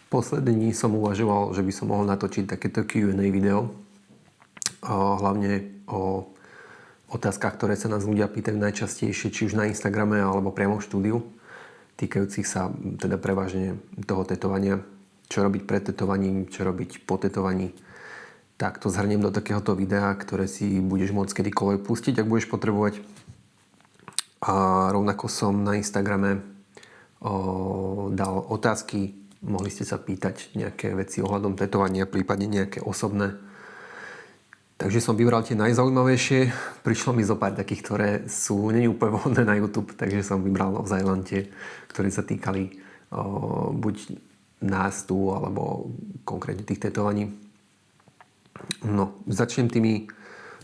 Posledné dní som uvažoval, že by som mohol natočiť takéto Q&A video. Hlavne o otázkach, ktoré sa nás ľudia pýtajú najčastejšie, či už na Instagrame alebo priamo v štúdiu, týkajúcich sa teda prevažne toho tetovania. Čo robiť pred tetovaním, čo robiť po tetovaní. Tak to zhrniem do takéhoto videa, ktoré si budeš môcť kedykoľvek pustiť, ak budeš potrebovať. A rovnako som na Instagrame dal otázky. Mohli ste sa pýtať nejaké veci ohľadom tetovania, prípadne nejaké osobné. Takže som vybral tie najzaujímavejšie. Prišlo mi zo pár takých, ktoré sú nie úplne vhodné na YouTube, takže som vybral naozaj len tie, ktoré sa týkali buď nás tu, alebo konkrétne tých tetovaní. No, začnem tými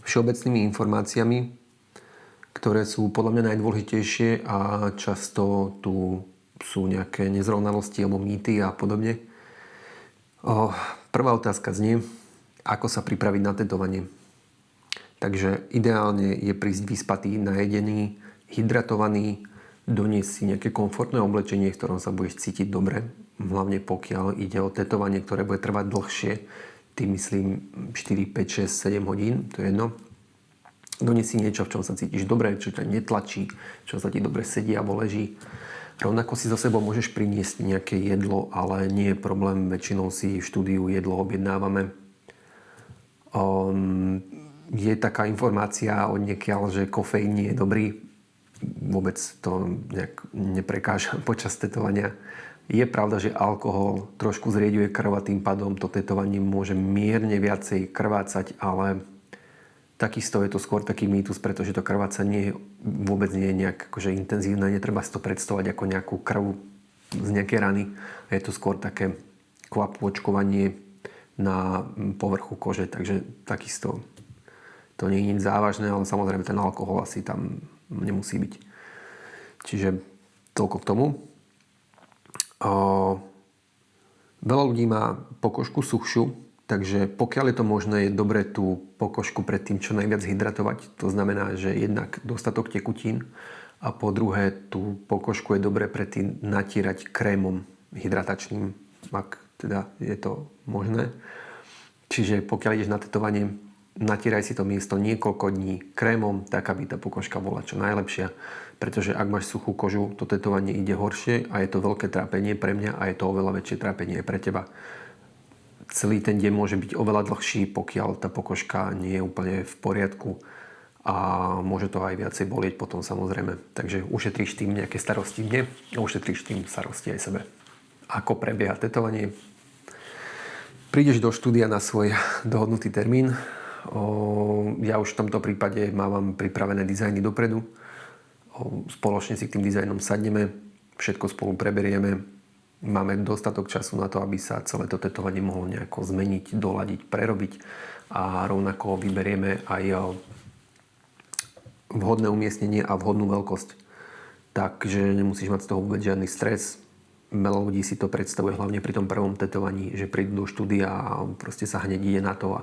všeobecnými informáciami, ktoré sú podľa mňa najdôležitejšie a často tu sú nejaké nezrovnalosti alebo mýty a podobne. Prvá otázka znie, ako sa pripraviť na tetovanie. Takže ideálne je prísť vyspatý, najedený, hydratovaný, doniesť si nejaké komfortné oblečenie, v ktorom sa budeš cítiť dobre. Hlavne pokiaľ ide o tetovanie, ktoré bude trvať dlhšie, tým myslím 4, 5, 6, 7 hodín, to je jedno. Donies si niečo, v čom sa cítiš dobre, čo ťa netlačí, čo sa ti dobre sedí alebo leží. Rovnako si so sebou môžeš priniesť nejaké jedlo, ale nie je problém, väčšinou si v štúdiu jedlo objednávame. Je taká informácia odniekiaľ, že kofeín nie je dobrý. Vôbec to nejak neprekáža počas tetovania. Je pravda, že alkohol trošku zrieďuje krv a tým pádom to tetovanie môže mierne viacej krvácať, ale takisto je to skôr taký mýtus, pretože to krvácanie vôbec nie je nejak akože intenzívne. Netreba si to predstavovať ako nejakú krv z nejakej rany. Je to skôr také kvapôčkovanie na povrchu kože, takže takisto to nie je nič závažné, ale samozrejme ten alkohol asi tam nemusí byť. Čiže toľko k tomu. Veľa ľudí má pokožku suchšiu, takže pokiaľ je to možné, je dobré tú pokožku predtým čo najviac hydratovať. To znamená, že jednak dostatok tekutín a po druhé tú pokožku je dobré predtým natierať krémom hydratačným, ak teda je to možné. Čiže pokiaľ ideš na tetovanie, natieraj si to miesto niekoľko dní krémom, tak aby tá pokožka bola čo najlepšia. Pretože ak máš suchú kožu, to tetovanie ide horšie a je to veľké trápenie pre mňa a je to oveľa väčšie trápenie pre teba. Celý ten deň môže byť oveľa dlhší, pokiaľ tá pokožka nie je úplne v poriadku a môže to aj viacej bolieť potom samozrejme. Takže ušetríš tým nejaké starosti mne a ušetríš tým starosti aj sebe. Ako prebieha tetovanie? Prídeš do štúdia na svoj dohodnutý termín. Ja už v tomto prípade mávam pripravené dizajny dopredu. Spoločne si k tým dizajnom sadneme, všetko spolu preberieme. Máme dostatok času na to, aby sa celé to tetovanie mohlo nejako zmeniť, doladiť, prerobiť a rovnako vyberieme aj vhodné umiestnenie a vhodnú veľkosť. Takže nemusíš mať z toho vôbec žiadny stres. Veľa ľudí si to predstavuje hlavne pri tom prvom tetovaní, že prídu do štúdia a proste sa hneď ide na to a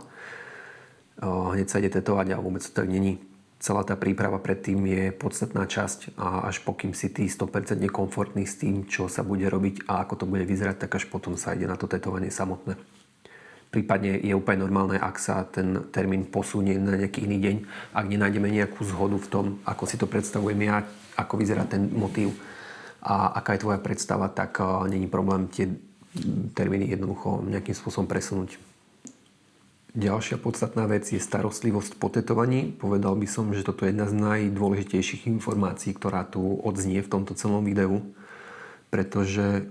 hneď sa ide tetovať a vôbec to tak není. Celá tá príprava predtým je podstatná časť a až pokým si ty 100% komfortný s tým, čo sa bude robiť a ako to bude vyzerať, tak až potom sa ide na to tetovanie samotné. Prípadne je úplne normálne, ak sa ten termín posunie na nejaký iný deň, ak nenájdeme nejakú zhodu v tom, ako si to predstavujem ja, ako vyzerá ten motív a aká je tvoja predstava, tak není problém tie termíny jednoducho nejakým spôsobom presunúť. Ďalšia podstatná vec je starostlivosť po tetovaní. Povedal by som, že toto je jedna z najdôležitejších informácií, ktorá tu odznie v tomto celom videu, pretože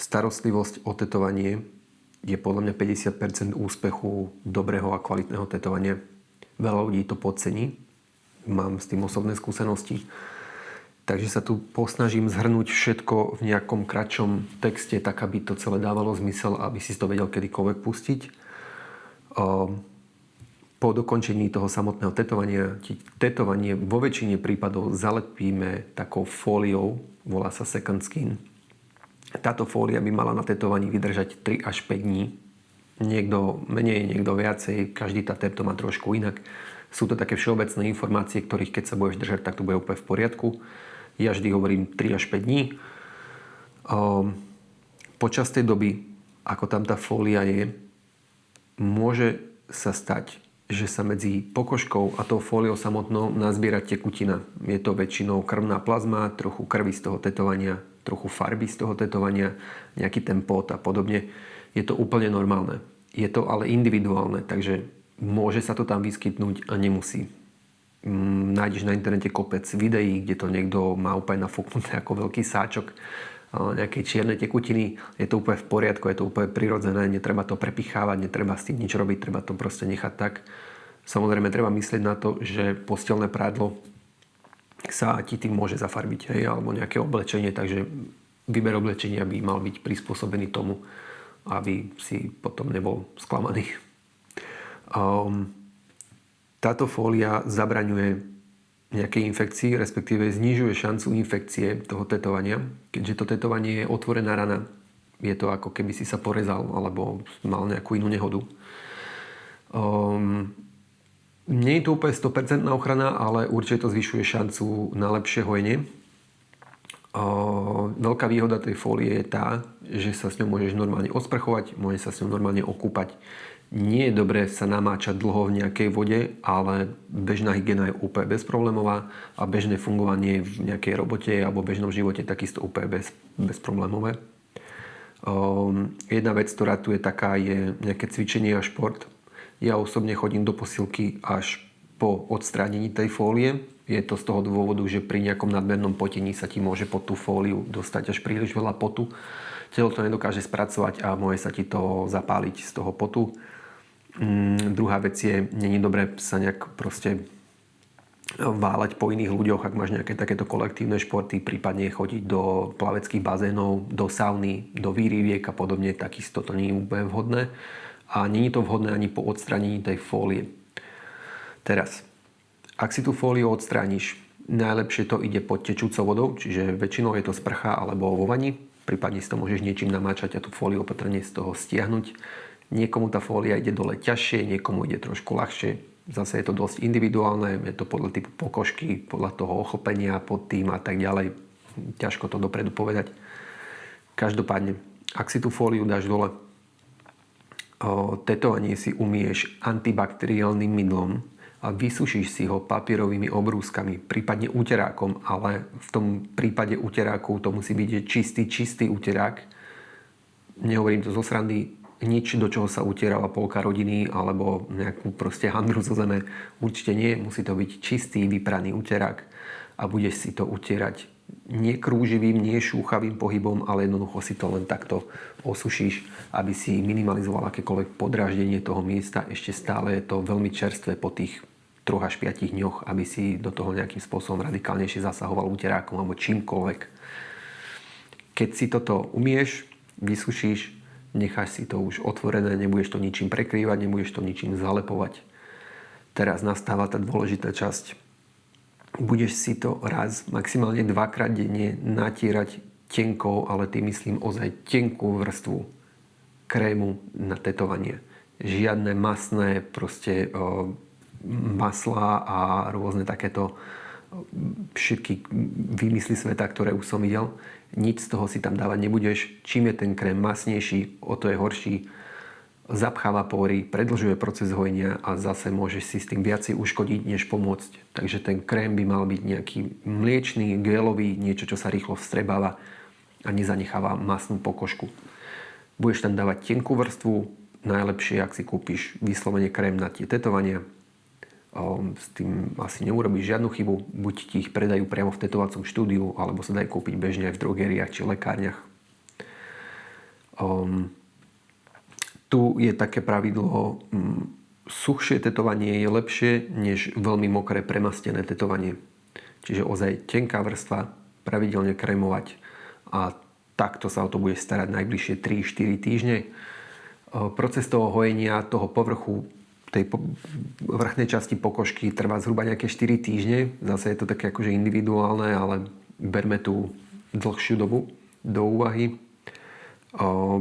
starostlivosť o tetovanie je podľa mňa 50% úspechu dobrého a kvalitného tetovania. Veľa ľudí to podcení. Mám s tým osobné skúsenosti. Takže sa tu posnažím zhrnúť všetko v nejakom kratšom texte, tak aby to celé dávalo zmysel, aby si to vedel kedykoľvek pustiť. Po dokončení toho samotného tetovanie vo väčšine prípadov zalepíme takou fóliou, volá sa second skin. Táto fólia by mala na tetovaní vydržať 3 až 5 dní. Niekto menej, niekto viacej, každý tater to má trošku inak. Sú to také všeobecné informácie, ktorých keď sa budeš držať, tak to bude úplne v poriadku. Ja vždy hovorím 3 až 5 dní. počas tej doby, ako tam tá fólia je, môže sa stať, že sa medzi pokožkou a tou fóliou samotnou nazbiera tekutina. Je to väčšinou krvná plazma, trochu krvi z toho tetovania, trochu farby z toho tetovania, nejaký ten pot a podobne. Je to úplne normálne. Je to ale individuálne, takže môže sa to tam vyskytnúť a nemusí. Nájdeš na internete kopec videí, kde to niekto má úplne nafúknuté ako veľký sáčok nejakej čiernej tekutiny. Je to úplne v poriadku, je to úplne prirodzené, netreba to prepichávať, netreba s tým nič robiť, treba to proste nechať tak. Samozrejme, treba myslieť na to, že posteľné prádlo sa ti tým môže zafarbiť, hej, alebo nejaké oblečenie, takže výber oblečenia by mal byť prispôsobený tomu, aby si potom nebol sklamaný. Táto fólia zabraňuje nejakej infekcii, respektíve znižuje šancu infekcie toho tetovania. Keďže to tetovanie je otvorená rana, je to ako keby si sa porezal alebo mal nejakú inú nehodu. Nie je to úplne 100% ochrana, ale určite to zvyšuje šancu na lepšie hojenie. Veľká výhoda tej fólie je tá, že sa s ňou môžeš normálne osprchovať, môžeš sa s ňou normálne okúpať. Nie je dobré sa namáčať dlho v nejakej vode, ale bežná hygiena je úplne bezproblémová a bežné fungovanie v nejakej robote alebo bežnom živote takisto úplne bezproblémové. Jedna vec, ktorá tu je taká, je nejaké cvičenie a šport. Ja osobne chodím do posilky až po odstránení tej fólie. Je to z toho dôvodu, že pri nejakom nadmernom potení sa ti môže pod tú fóliu dostať až príliš veľa potu. Telo to nedokáže spracovať a môže sa ti to zapáliť z toho potu. Druhá vec je, není dobré sa nejak proste váľať po iných ľuďoch, ak máš nejaké takéto kolektívne športy, prípadne chodiť do plaveckých bazénov, do sauny, do výriviek a podobne, takisto to nie je úplne vhodné. A nie je to vhodné ani po odstránení tej fólie. Teraz, ak si tú fóliu odstrániš, najlepšie to ide pod tečúcou vodou, čiže väčšinou je to sprcha alebo vo vani, prípadne si to môžeš niečím namáčať a tú fóliu opatrne z toho stiahnuť. Niekomu tá fólia ide dole ťažšie, niekomu ide trošku ľahšie. Zase je to dosť individuálne, je to podľa typu pokožky, podľa toho ochopenia pod tým a tak ďalej. Ťažko to dopredu povedať. Každopádne, ak si tú fóliu dáš dole, tetovanie si umieš antibakteriálnym mydlom a vysušíš si ho papierovými obrúskami, prípadne úterákom, ale v tom prípade úteráku to musí byť čistý úterák. Nehovorím to zo srandy, nič, do čoho sa utierala polka rodiny alebo nejakú proste handru zo zeme. Určite nie, musí to byť čistý, vypraný úterák a budeš si to utierať nie krúživým, nie šúchavým pohybom, ale jednoducho si to len takto osušíš, aby si minimalizoval akékoľvek podráždenie toho miesta. Ešte stále je to veľmi čerstvé po tých 3 až 5 dňoch, aby si do toho nejakým spôsobom radikálnejšie zasahoval uterákom alebo čímkoľvek. Keď si toto umieš, vysušíš, necháš si to už otvorené, nebudeš to ničím prekrývať, nebudeš to ničím zalepovať. Teraz nastáva tá dôležitá časť. Budeš si to raz, maximálne 2-krát denne natierať tenkou, ale tým myslím ozaj tenkú vrstvu krému na tetovanie. Žiadne masné proste maslá a rôzne takéto všetky výmysly sveta, ktoré už som videl. Nič z toho si tam dávať nebudeš. Čím je ten krém masnejší, o to je horší. Zapcháva pory, predĺžuje proces hojenia a zase môžeš si s tým viacej uškodiť, než pomôcť. Takže ten krém by mal byť nejaký mliečný, gelový, niečo, čo sa rýchlo vstrebáva a nezanecháva masnú pokožku. Budeš tam dávať tenkú vrstvu, najlepšie, ak si kúpiš vyslovene krém na tie tetovania. S tým asi neurobíš žiadnu chybu. Buď ti ich predajú priamo v tetovacom štúdiu, alebo sa dajú kúpiť bežne aj v drogériách či lekárniach. Tu je také pravidlo, suchšie tetovanie je lepšie než veľmi mokré premastené tetovanie. Čiže ozaj tenká vrstva, pravidelne krémovať a takto sa o to bude starať najbližšie 3-4 týždne. Proces toho hojenia, toho povrchu, tej vrchnej časti pokožky trvá zhruba nejaké 4 týždne. Zase je to také akože individuálne, ale berme tú dlhšiu dobu do úvahy.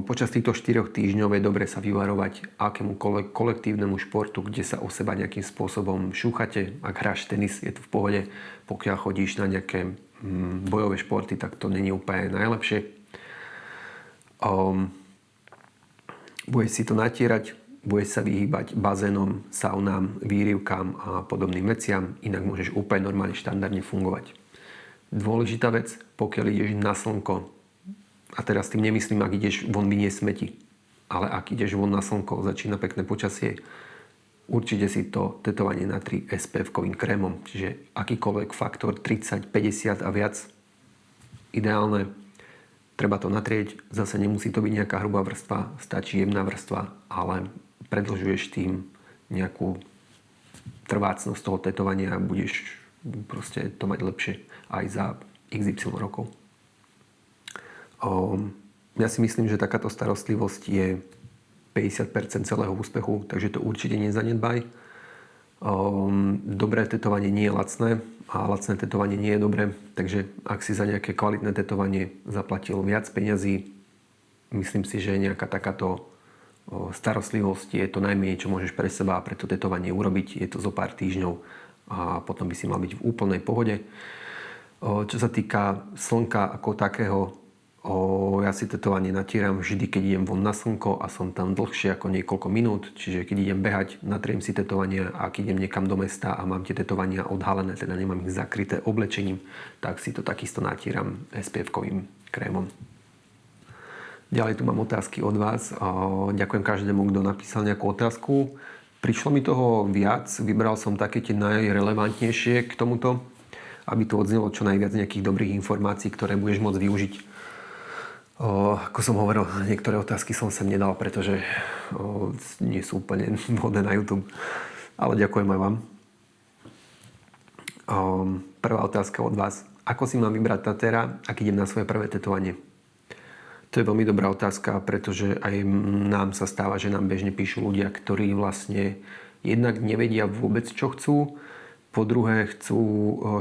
Počas týchto 4 týždňov je dobre sa vyvarovať akémukoľvek kolektívnemu športu, kde sa o seba nejakým spôsobom šúchate. Ak hráš tenis, je to v pohode. Pokiaľ chodíš na nejaké bojové športy, tak to není úplne najlepšie. Budeš si to natierať, budeš sa vyhýbať bazénom, saunám, výrivkám a podobným veciam, inak môžeš úplne normálne štandardne fungovať. Dôležitá vec, pokiaľ ideš na slnko, a teraz tým nemyslím, ak ideš von vyniesť smeti, ale ak ideš von na slnko, začína pekné počasie, určite si to tetovanie natri SPF-kovým krémom, čiže akýkoľvek faktor 30, 50 a viac, ideálne. Treba to natrieť, zase nemusí to byť nejaká hrubá vrstva, stačí jemná vrstva, ale predĺžuješ tým nejakú trvácnosť toho tetovania a budeš proste to mať lepšie aj za XY rokov. Ja si myslím, že takáto starostlivosť je 50% celého úspechu, takže to určite nezanedbaj. Dobré tetovanie nie je lacné a lacné tetovanie nie je dobré, takže ak si za nejaké kvalitné tetovanie zaplatil viac peňazí, myslím si, že nejaká takáto starostlivosť je to najmenej, čo môžeš pre seba a pre to tetovanie urobiť. Je to zo pár týždňov a potom by si mal byť v úplnej pohode. Čo sa týka slnka ako takého, ja si tetovanie natieram vždy, keď idem von na slnko a som tam dlhšie ako niekoľko minút. Čiže keď idem behať, natriem si tetovania a keď idem niekam do mesta a mám tie tetovania odhalené, teda nemám ich zakryté oblečením, tak si to takisto natieram SPF-kovým krémom. Ďalej tu mám otázky od vás. Ďakujem každému, kto napísal nejakú otázku. Prišlo mi toho viac, vybral som také tie najrelevantnejšie k tomuto, aby to odznelo čo najviac nejakých dobrých informácií, ktoré budeš môcť využiť. Ako som hovoril, niektoré otázky som sem nedal, pretože nie sú úplne vhodné na YouTube. Ale ďakujem aj vám. Prvá otázka od vás. Ako si mám vybrať tatéra, ak idem na svoje prvé tetovanie? To je veľmi dobrá otázka, pretože aj nám sa stáva, že nám bežne píšu ľudia, ktorí vlastne jednak nevedia vôbec, čo chcú. Po druhé, chcú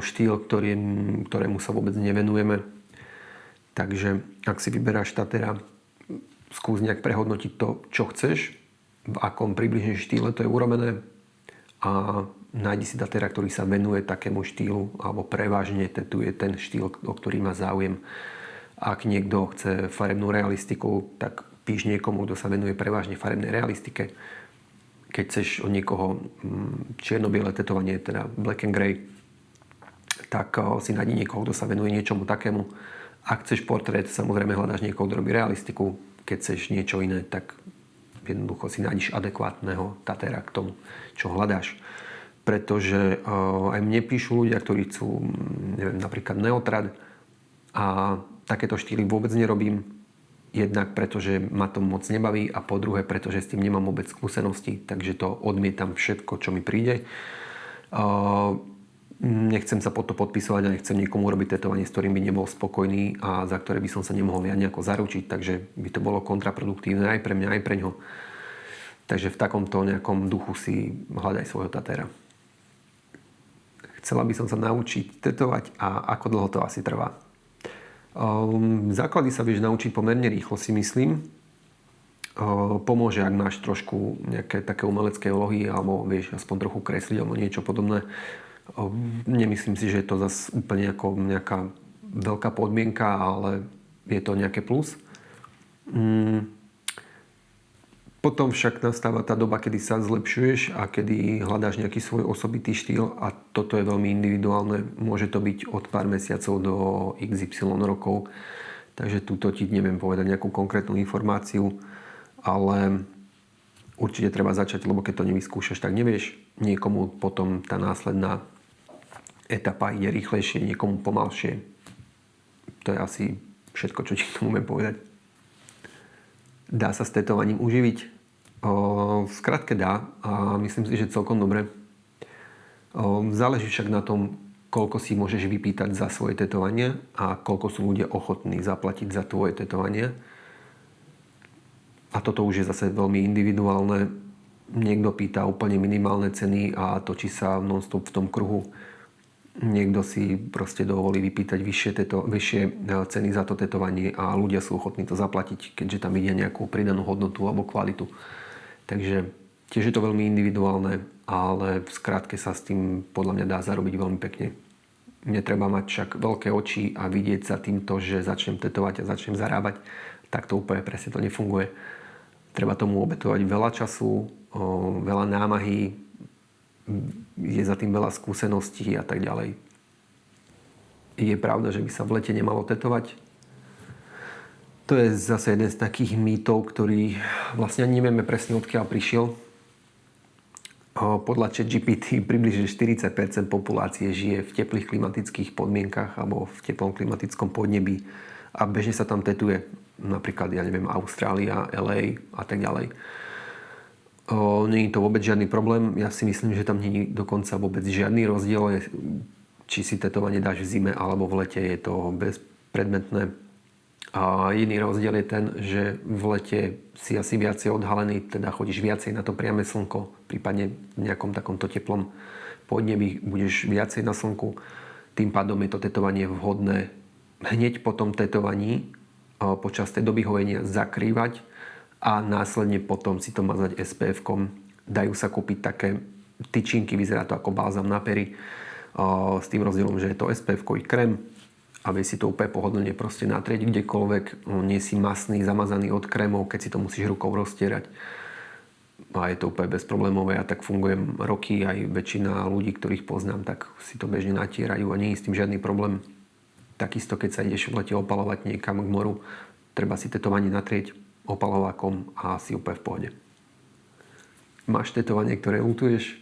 štýl, ktorému sa vôbec nevenujeme. Takže ak si vyberáš tatéra, skús nejak prehodnotiť to, čo chceš, v akom približne štýle to je urobené a nájdi si tatéra, ktorý sa venuje takému štýlu alebo prevažne tetuje ten štýl, o ktorý má záujem. Ak niekto chce farebnú realistiku, tak píš niekomu, kto sa venuje prevažne farebnej realistike. Keď chceš od niekoho čierno-biele tetovanie, teda black and grey, tak si nájdi niekoho, kto sa venuje niečomu takému. Ak chceš portrét, samozrejme hľadáš niekoho, kto robí realistiku. Keď chceš niečo iné, tak jednoducho si nájdeš adekvátneho tatéra k tomu, čo hľadáš. Pretože aj mne píšu ľudia, ktorí chcú, neviem, napríklad neotrad a takéto štýly vôbec nerobím. Jednak pretože ma to moc nebaví a po druhé, pretože s tým nemám vôbec skúsenosti, takže to odmietam všetko, čo mi príde. Nechcem sa pod to podpisovať a nechcem niekomu robiť tetovanie, s ktorým by nebol spokojný a za ktoré by som sa nemohol ja nejako zaručiť, takže by to bolo kontraproduktívne aj pre mňa, aj pre ňo. Takže v takomto nejakom duchu si hľadaj svojho tatéra. Chcela by som sa naučiť tetovať a ako dlho to asi trvá. Základy sa vieš naučiť pomerne rýchlo, si myslím. Pomôže, ak máš trošku nejaké také umelecké úlohy alebo vieš aspoň trochu kresliť alebo niečo podobné. Nemyslím si, že je to zase úplne ako nejaká veľká podmienka, ale je to nejaké plus. Potom však nastáva tá doba, kedy sa zlepšuješ a kedy hľadáš nejaký svoj osobitý štýl a toto je veľmi individuálne. Môže to byť od pár mesiacov do XY rokov. Takže túto ti neviem povedať nejakú konkrétnu informáciu, ale určite treba začať, lebo keď to nevyskúšaš, tak nevieš. Niekomu potom tá následná etapa ide rýchlejšie, niekomu pomalšie. To je asi všetko, čo ti k tomu viem povedať. Dá sa s tetovaním uživiť? V skratke dá a myslím si, že celkom dobre. Záleží však na tom, koľko si môžeš vypýtať za svoje tetovanie a koľko sú ľudia ochotní zaplatiť za tvoje tetovanie. A toto už je zase veľmi individuálne. Niekto pýta úplne minimálne ceny a točí sa non-stop v tom kruhu. Niekto si proste dovolí vypýtať vyššie ceny za to tetovanie a ľudia sú ochotní to zaplatiť, keďže tam vidia nejakú pridanú hodnotu alebo kvalitu. Takže tiež je to veľmi individuálne, ale v skratke sa s tým podľa mňa dá zarobiť veľmi pekne. Netreba mať však veľké oči a vidieť sa týmto, že začnem tetovať a začnem zarábať, Tak to úplne presne to nefunguje. Treba tomu obetovať veľa času, veľa námahy, je za tým veľa skúseností a tak ďalej. Je pravda, že by sa v lete nemalo tetovať? To je zase jeden z takých mýtov, ktorý vlastne ani nevieme presne odkiaľ prišiel. Podľa ChatGPT približne 40% populácie žije v teplých klimatických podmienkach alebo v teplom klimatickom podnebí a bežne sa tam tetuje. Napríklad, Austrália, LA a tak ďalej. Nie je to vôbec žiadny problém. Ja si myslím, že tam nie je dokonca vôbec žiadny rozdiel. Či si tetovanie dáš v zime alebo v lete, je to bezpredmetné. A jediný rozdiel je ten, že v lete si asi viacej odhalený, teda chodíš viacej na to priame slnko, prípadne v nejakom takomto teplom podnebí budeš viacej na slnku. Tým pádom je to tetovanie vhodné hneď po tom tetovaní počas tej doby hojenia zakrývať a následne potom si to mazať SPF-kom. Dajú sa kúpiť také tyčinky, vyzerá to ako balzam na pery, s tým rozdielom, že je to SPF-kový krém a vie si to úplne pohodlne proste natrieť kdekoľvek. Nie si masný, zamazaný od krémov, keď si to musíš rukou roztierať. A je to úplne bezproblémové. Ja tak fungujem roky, aj väčšina ľudí, ktorých poznám, tak si to bežne natierajú a nie je s tým žiadny problém. Takisto, keď sa ideš v lete opalovať niekam k moru, treba si tetovanie natrieť opalovákom a si úplne v pohode. Máš tetovanie, ktoré ľutuješ?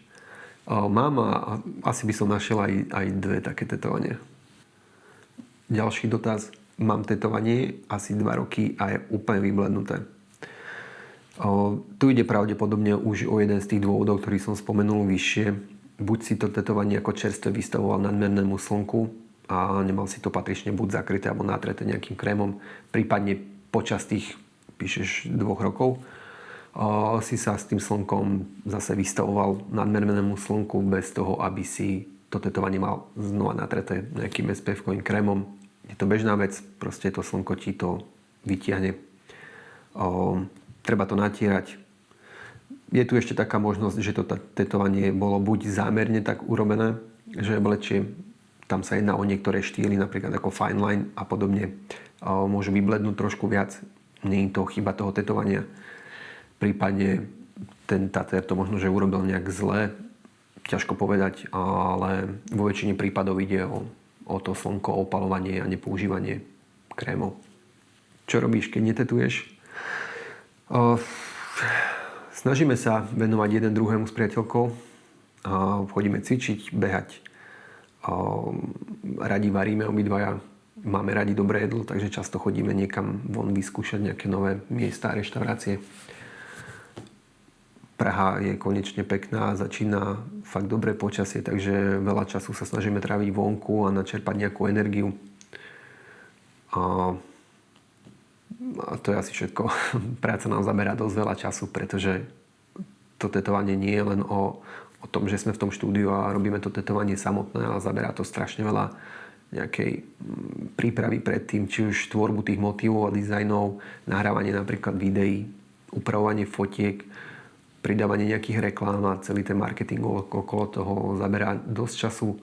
Mám a asi by som našiel aj dve také tetovania. Ďalší dotaz. Mám tetovanie asi 2 roky a je úplne vyblednuté. Tu ide pravdepodobne už o jeden z tých dôvodov, ktorý som spomenul vyššie. Buď si to tetovanie ako čerstvé vystavoval nadmernému slnku, a nemal si to patrične buď zakryté alebo natreté nejakým krémom, prípadne počas tých, píšeš 2 rokov, si sa s tým slnkom zase vystavoval nadmernému slnku bez toho, aby si to tetovanie mal znova natreté nejakým SPF-kovým krémom. Je to bežná vec, proste to slnko ti to vytiahne. Treba to natierať. Je tu ešte taká možnosť, že to tetovanie bolo buď zámerne tak urobené, že je lepšie. Tam sa jedná o niektoré štýly, napríklad ako fine line a podobne. Môžu vyblednúť trošku viac. Nie je to chyba toho tetovania. Prípadne ten tatér to možno, že urobil nejak zle. Ťažko povedať, ale vo väčšine prípadov ide o to slnko, opalovanie a nepoužívanie krémov. Čo robíš, keď netetuješ? Snažíme sa venovať jeden druhému s priateľkou. Chodíme cvičiť, behať. Radi varíme obidvaja, máme radi dobré jedlo, takže často chodíme niekam von vyskúšať nejaké nové miesta a reštaurácie. Praha je konečne pekná, začína fakt dobré počasie, takže veľa času sa snažíme tráviť vonku a načerpať nejakú energiu. A to je asi všetko. Práca nám zaberá dosť veľa času, pretože to tetovanie nie je len o tom, že sme v tom štúdiu a robíme to tetovanie samotné, ale zaberá to strašne veľa nejakej prípravy predtým, či už tvorbu tých motívov a dizajnov, nahrávanie napríklad videí, upravovanie fotiek, pridávanie nejakých reklám a celý ten marketing okolo toho zaberá dosť času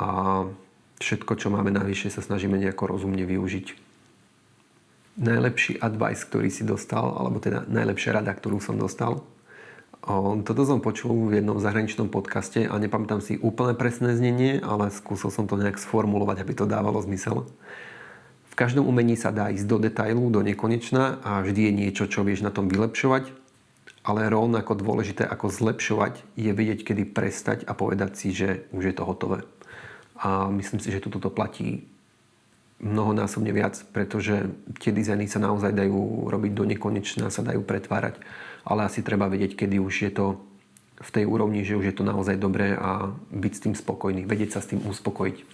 a všetko, čo máme navyše, sa snažíme nejako rozumne využiť. Najlepší advice, ktorý si dostal, alebo teda najlepšia rada, ktorú som dostal, toto som počul v jednom zahraničnom podcaste a nepamätám si úplne presné znenie, ale skúsil som to nejak sformulovať, aby to dávalo zmysel. V každom umení sa dá ísť do detailu, do nekonečna a vždy je niečo, čo vieš na tom vylepšovať, ale rovnako dôležité ako zlepšovať je vedieť, kedy prestať a povedať si, že už je to hotové. A myslím si, že toto platí mnohonásobne viac, pretože tie dizajny sa naozaj dajú robiť do nekonečna, sa dajú pretvárať, ale asi treba vedieť, kedy už je to v tej úrovni, že už je to naozaj dobré a byť s tým spokojný, vedieť sa s tým uspokojiť.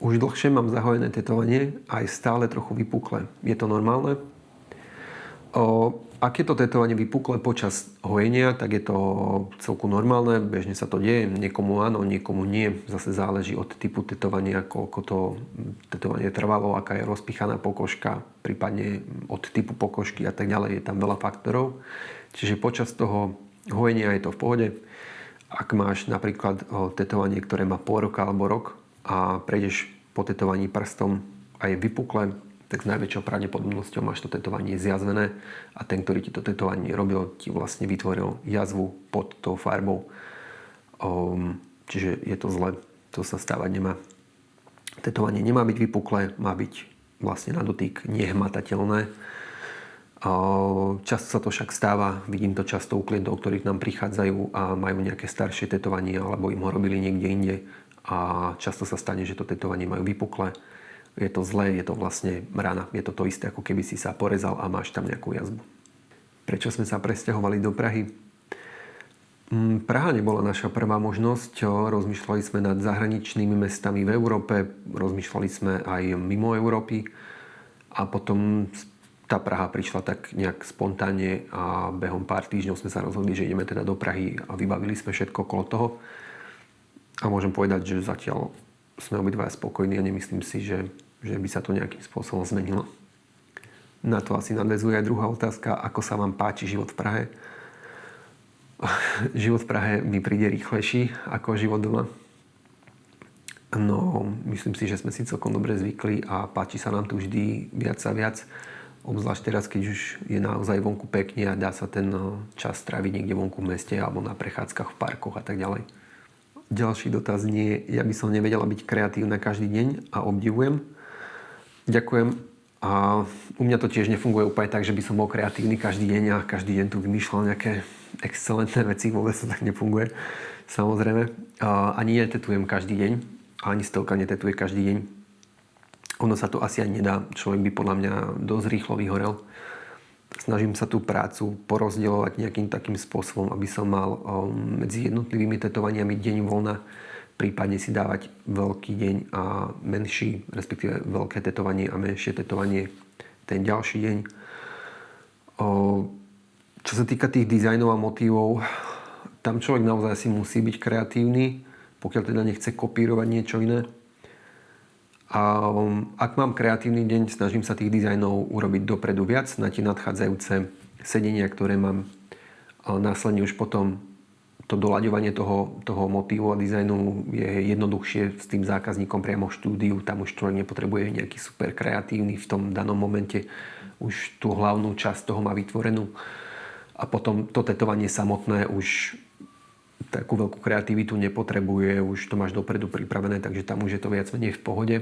Už dlhšie mám zahojené tetovanie a je stále trochu vypuklé. Je to normálne? Ak je to tetovanie vypuklé počas hojenia, tak je to celku normálne, bežne sa to deje, niekomu áno, niekomu nie. Zase záleží od typu tetovania, koľko to tetovanie trvalo, aká je rozpichaná pokožka, prípadne od typu pokožky a tak ďalej, je tam veľa faktorov. Čiže počas toho hojenia je to v pohode. Ak máš napríklad tetovanie, ktoré má pol roka alebo rok a prejdeš po tetovaní prstom a je vypuklé, tak s najväčšou pravdepodobnosťou máš to tetovanie zjazvené a ten, ktorý ti to tetovanie robil, ti vlastne vytvoril jazvu pod tou farbou. Čiže je to zle, to sa stávať nemá. Tetovanie nemá byť vypuklé, má byť vlastne na dotyk nehmatateľné. Často sa to však stáva, vidím to často u klientov, ktorí k nám prichádzajú a majú nejaké staršie tetovanie alebo im ho robili niekde inde a často sa stane, že to tetovanie majú vypuklé. Je to zlé, je to vlastne rana. Je to to isté, ako keby si sa porezal a máš tam nejakú jazbu. Prečo sme sa presťahovali do Prahy? Praha nebola naša prvá možnosť. Rozmýšľali sme nad zahraničnými mestami v Európe, rozmýšľali sme aj mimo Európy a potom tá Praha prišla tak nejak spontánne a behom pár týždňov sme sa rozhodli, že ideme teda do Prahy a vybavili sme všetko okolo toho. A môžem povedať, že zatiaľ sme obidvaja spokojní a nemyslím si, že by sa to nejakým spôsobom zmenilo. Na to asi nadväzuje aj druhá otázka, ako sa vám páči život v Prahe. Život v Prahe mi príde rýchlejší ako život doma. No, myslím si, že sme si celkom dobre zvykli a páči sa nám tu vždy viac a viac. Obzvlášť teraz, keď už je naozaj vonku pekne a dá sa ten čas tráviť niekde vonku v meste alebo na prechádzkach v parkoch a tak ďalej. Ďalší dotaz nie, ja by som nevedela byť kreatívna každý deň a obdivujem. Ďakujem. A u mňa to tiež nefunguje úplne tak, že by som bol kreatívny každý deň a každý deň tu vymýšľal nejaké excelentné veci. Vôbec to tak nefunguje. Samozrejme. Ani netetujem každý deň. Ani Stelka netetuje každý deň. Ono sa to asi ani nedá. Človek by podľa mňa dosť rýchlo vyhorel. Snažím sa tú prácu porozdielovať nejakým takým spôsobom, aby som mal medzi jednotlivými tetovaniami deň voľna, prípadne si dávať veľký deň a menší, respektíve veľké tetovanie a menšie tetovanie ten ďalší deň. Čo sa týka tých dizajnov a motívov, tam človek naozaj asi musí byť kreatívny, pokiaľ teda nechce kopírovať niečo iné. A ak mám kreatívny deň, snažím sa tých dizajnov urobiť dopredu viac na tie nadchádzajúce sedenia, ktoré mám. Následne už potom to doľaďovanie toho motívu a dizajnu je jednoduchšie s tým zákazníkom priamo v štúdiu. Tam už človek nepotrebuje nejaký super kreatívny v tom danom momente. Už tú hlavnú časť toho má vytvorenú. A potom to tetovanie samotné už takú veľkú kreativitu nepotrebuje. Už to máš dopredu pripravené, takže tam už je to viac menej v pohode.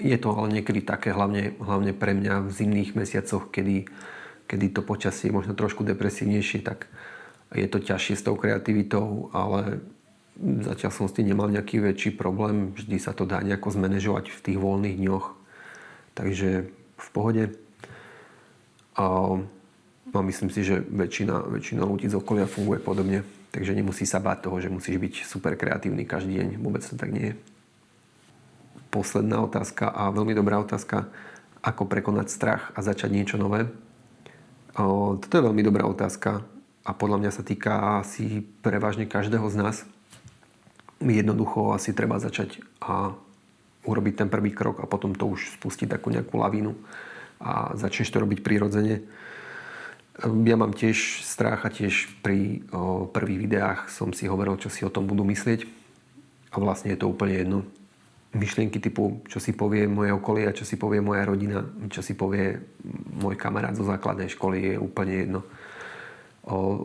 Je to ale niekedy také, hlavne pre mňa v zimných mesiacoch, kedy to počasie je možno trošku depresívnejšie, tak je to ťažšie s tou kreativitou, ale zatiaľ som s tým nemal nejaký väčší problém. Vždy sa to dá nejako zmanéžovať v tých voľných dňoch. Takže v pohode. A myslím si, že väčšina ľudí z okolia funguje podobne. Takže nemusí sa báť toho, že musíš byť super kreatívny každý deň. Vôbec to tak nie je. Posledná otázka a veľmi dobrá otázka. Ako prekonať strach a začať niečo nové? Toto je veľmi dobrá otázka a podľa mňa sa týka asi prevažne každého z nás. Jednoducho asi treba začať a urobiť ten prvý krok a potom to už spustiť takú nejakú lavínu a začneš to robiť prirodzene. Ja mám tiež strach a tiež pri prvých videách som si hovoril, čo si o tom budú myslieť a vlastne je to úplne jedno. Myšlienky typu, čo si povie moje okolie a čo si povie moja rodina, čo si povie môj kamarát zo základnej školy, je úplne jedno.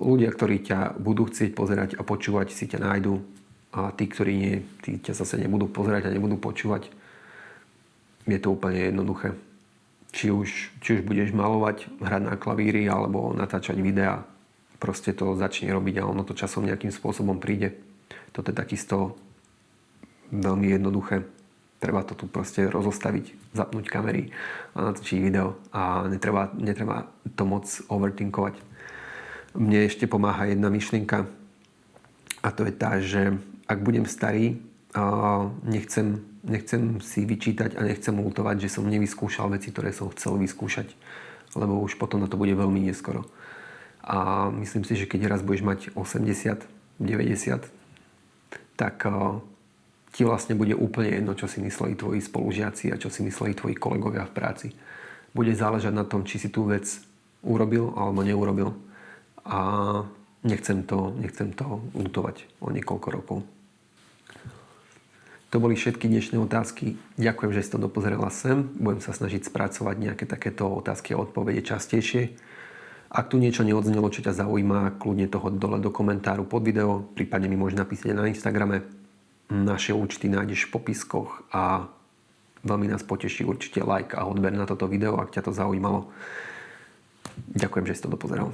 Ľudia, ktorí ťa budú chcieť pozerať a počúvať, si ťa nájdu a tí, ktorí nie, tí ťa zase nebudú pozerať a nebudú počúvať. Je to úplne jednoduché. Či už budeš malovať, hrať na klavíri alebo natáčať videá, proste to začne robiť a ono to časom nejakým spôsobom príde. Toto je takisto veľmi jednoduché. Treba to tu proste rozostaviť, zapnúť kamery a natočiť video a netreba to moc overthinkovať. Mne ešte pomáha jedna myšlienka a to je tá, že ak budem starý, nechcem si vyčítať a nechcem lutovať, že som nevyskúšal veci, ktoré som chcel vyskúšať, lebo už potom na to bude veľmi neskoro. A myslím si, že keď raz budeš mať 80, 90, tak ti vlastne bude úplne jedno, čo si mysleli tvoji spolužiaci a čo si mysleli tvoji kolegovia v práci. Bude záležať na tom, či si tú vec urobil alebo neurobil. A nechcem to lutovať o niekoľko rokov. To To boli všetky dnešné otázky. Ďakujem, že si to dopozerala sem. Budem sa snažiť spracovať nejaké takéto otázky a odpovede častejšie. Ak tu niečo neodznelo, čo ťa zaujíma, kľudne toho dole do komentáru pod video, prípadne mi môžeš napísať na Instagrame. Naše účty nájdeš v popiskoch a veľmi nás poteší určite like a odber na toto video, ak ťa to zaujímalo. Ďakujem, že si to dopozeral.